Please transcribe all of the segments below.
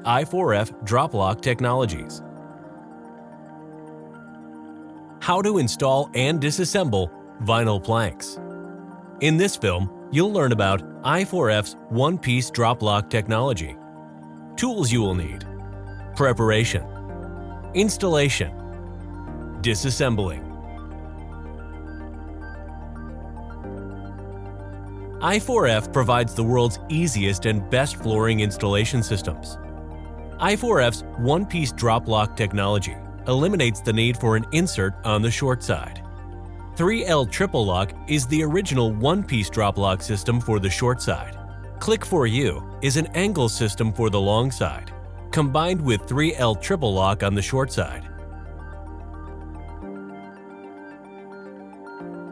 i4F drop lock technologies. How to install and disassemble vinyl planks. In this film, you'll learn about i4F's one-piece drop lock technology, tools you will need, preparation, installation, disassembling. i4F provides the world's easiest and best flooring installation systems. i4F's one-piece drop lock technology eliminates the need for an insert on the short side. 3L triple lock is the original one-piece drop lock system for the short side. Click for You is an angle system for the long side, combined with 3L triple lock on the short side.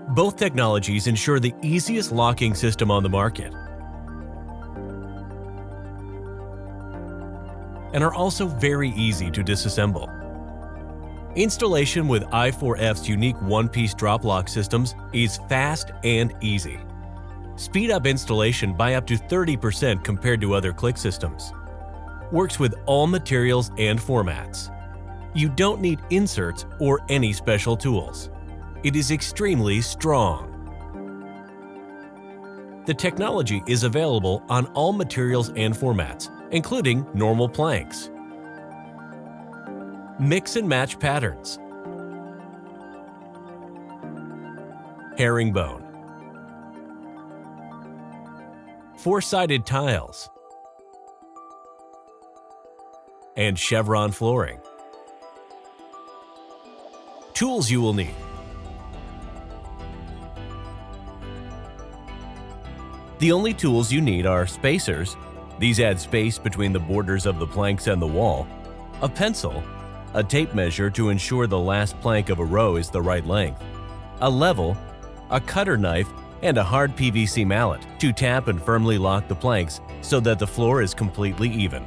Both technologies ensure the easiest locking system on the market and are also very easy to disassemble. Installation with i4F's unique one-piece drop lock systems is fast and easy. Speed up installation by up to 30% compared to other click systems. Works with all materials and formats. You don't need inserts or any special tools. It is extremely strong. The technology is available on all materials and formats, including normal planks, mix and match patterns, herringbone, four-sided tiles, and chevron flooring. Tools you will need. The only tools you need are spacers. These add space between the borders of the planks and the wall, a pencil, a tape measure to ensure the last plank of a row is the right length, a level, a cutter knife, and a hard PVC mallet to tap and firmly lock the planks so that the floor is completely even.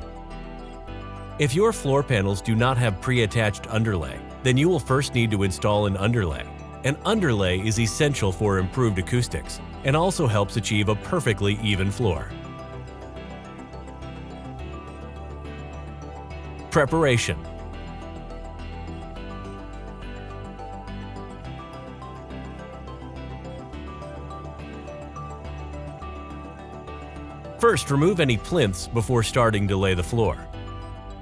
If your floor panels do not have pre-attached underlay, then you will first need to install an underlay. An underlay is essential for improved acoustics and also helps achieve a perfectly even floor. Preparation. First, remove any plinths before starting to lay the floor.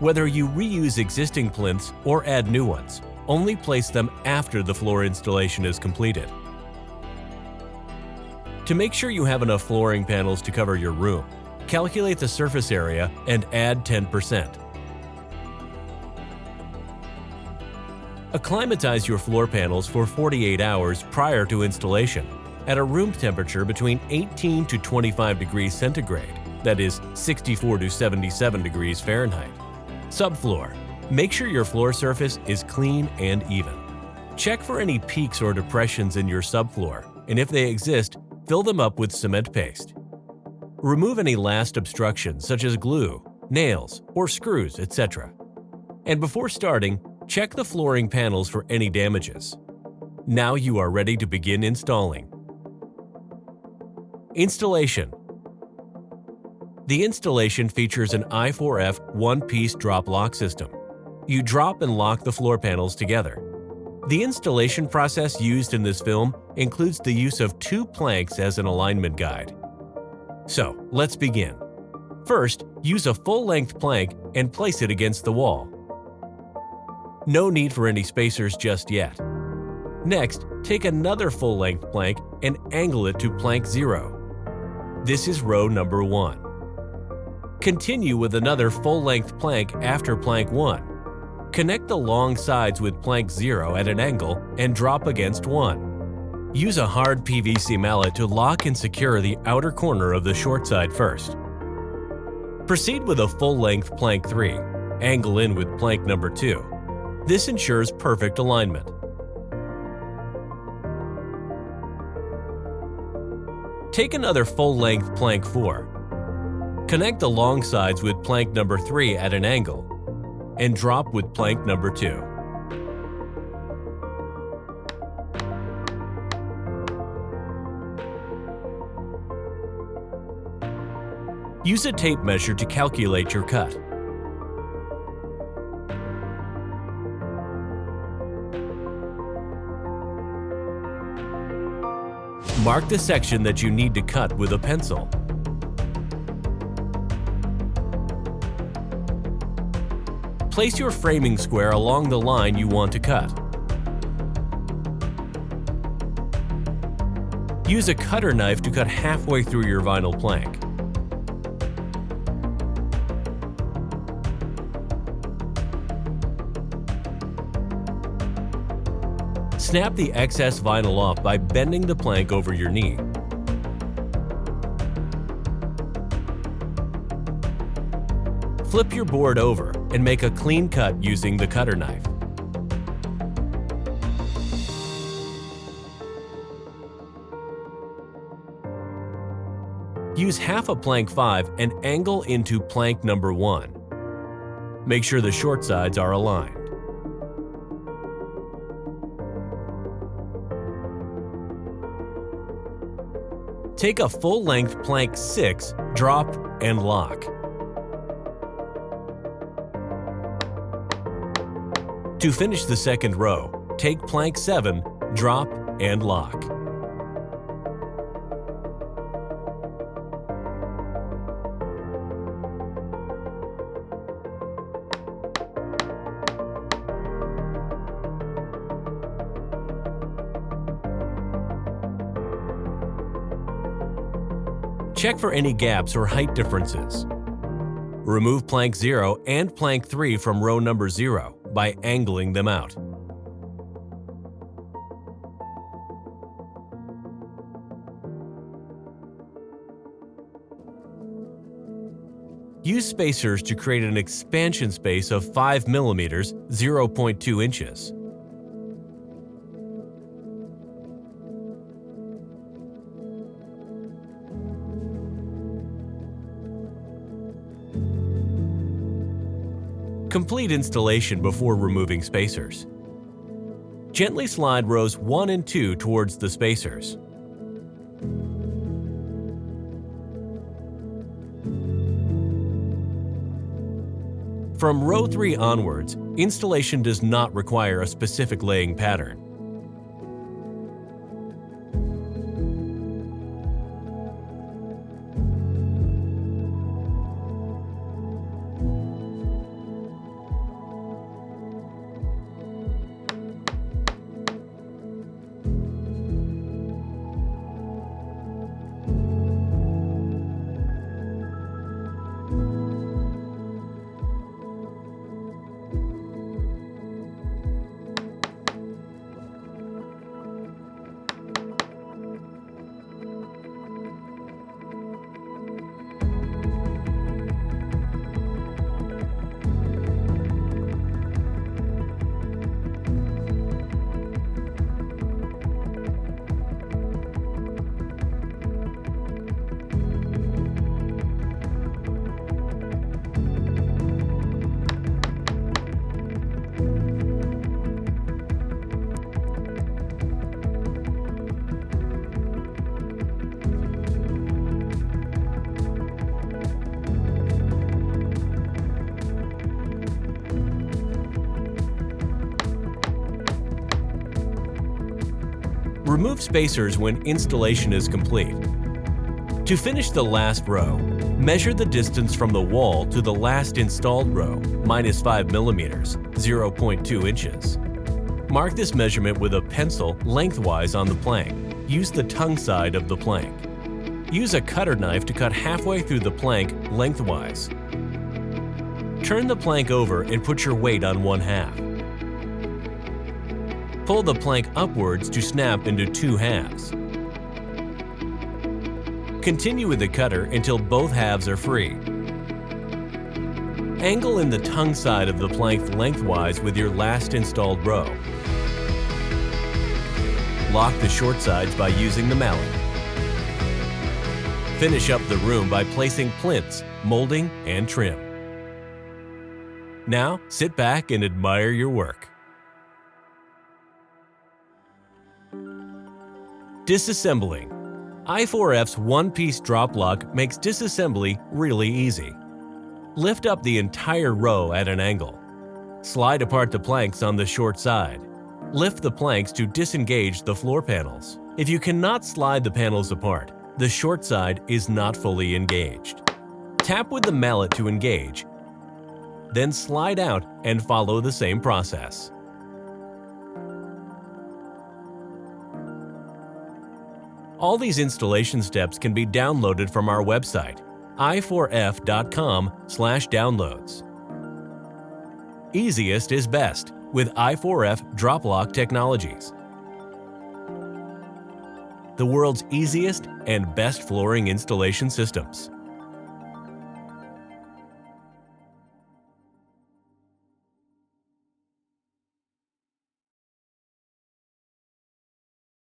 Whether you reuse existing plinths or add new ones, only place them after the floor installation is completed. To make sure you have enough flooring panels to cover your room, calculate the surface area and add 10%. Acclimatize your floor panels for 48 hours prior to installation at a room temperature between 18 to 25 degrees centigrade, that is 64 to 77 degrees Fahrenheit. Subfloor. Make sure your floor surface is clean and even. Check for any peaks or depressions in your subfloor, and if they exist, fill them up with cement paste. Remove any last obstructions such as glue, nails, or screws, etc. And before starting, check the flooring panels for any damages. Now you are ready to begin installing. Installation. The installation features an i4F one-piece drop lock system. You drop and lock the floor panels together. The installation process used in this film includes the use of 2 planks as an alignment guide. So, let's begin. First, use a full-length plank and place it against the wall. No need for any spacers just yet. Next, take another full-length plank and angle it to plank 0. This is row number 1. Continue with another full-length plank after plank 1. Connect the long sides with plank 0 at an angle and drop against 1. Use a hard PVC mallet to lock and secure the outer corner of the short side first. Proceed with a full-length plank 3. Angle in with plank number 2. This ensures perfect alignment. Take another full-length plank 4. Connect the long sides with plank number 3 at an angle and drop with plank number 2. Use a tape measure to calculate your cut. Mark the section that you need to cut with a pencil. Place your framing square along the line you want to cut. Use a cutter knife to cut halfway through your vinyl plank. Snap the excess vinyl off by bending the plank over your knee. Flip your board over and make a clean cut using the cutter knife. Use half a plank 5 and angle into plank number 1. Make sure the short sides are aligned. Take a full-length plank 6, drop, and lock. To finish the second row, take plank 7, drop, and lock. Check for any gaps or height differences. Remove plank 0 and plank 3 from row number 0 by angling them out. Use spacers to create an expansion space of 5 mm, 0.2 inches. Complete installation before removing spacers. Gently slide rows 1 and 2 towards the spacers. From row 3 onwards, installation does not require a specific laying pattern. Remove spacers when installation is complete. To finish the last row, measure the distance from the wall to the last installed row, -5 mm, 0.2 inches. Mark this measurement with a pencil lengthwise on the plank. Use the tongue side of the plank. Use a cutter knife to cut halfway through the plank lengthwise. Turn the plank over and put your weight on 1/2. Pull the plank upwards to snap into 2 halves. Continue with the cutter until both halves are free. Angle in the tongue side of the plank lengthwise with your last installed row. Lock the short sides by using the mallet. Finish up the room by placing plinths, molding, and trim. Now, sit back and admire your work. Disassembling. i4F's one-piece drop lock makes disassembly really easy. Lift up the entire row at an angle. Slide apart the planks on the short side. Lift the planks to disengage the floor panels. If you cannot slide the panels apart, the short side is not fully engaged. Tap with the mallet to engage, then slide out and follow the same process. All these installation steps can be downloaded from our website, i4f.com/downloads. Easiest is best with i4F drop lock technologies. The world's easiest and best flooring installation systems.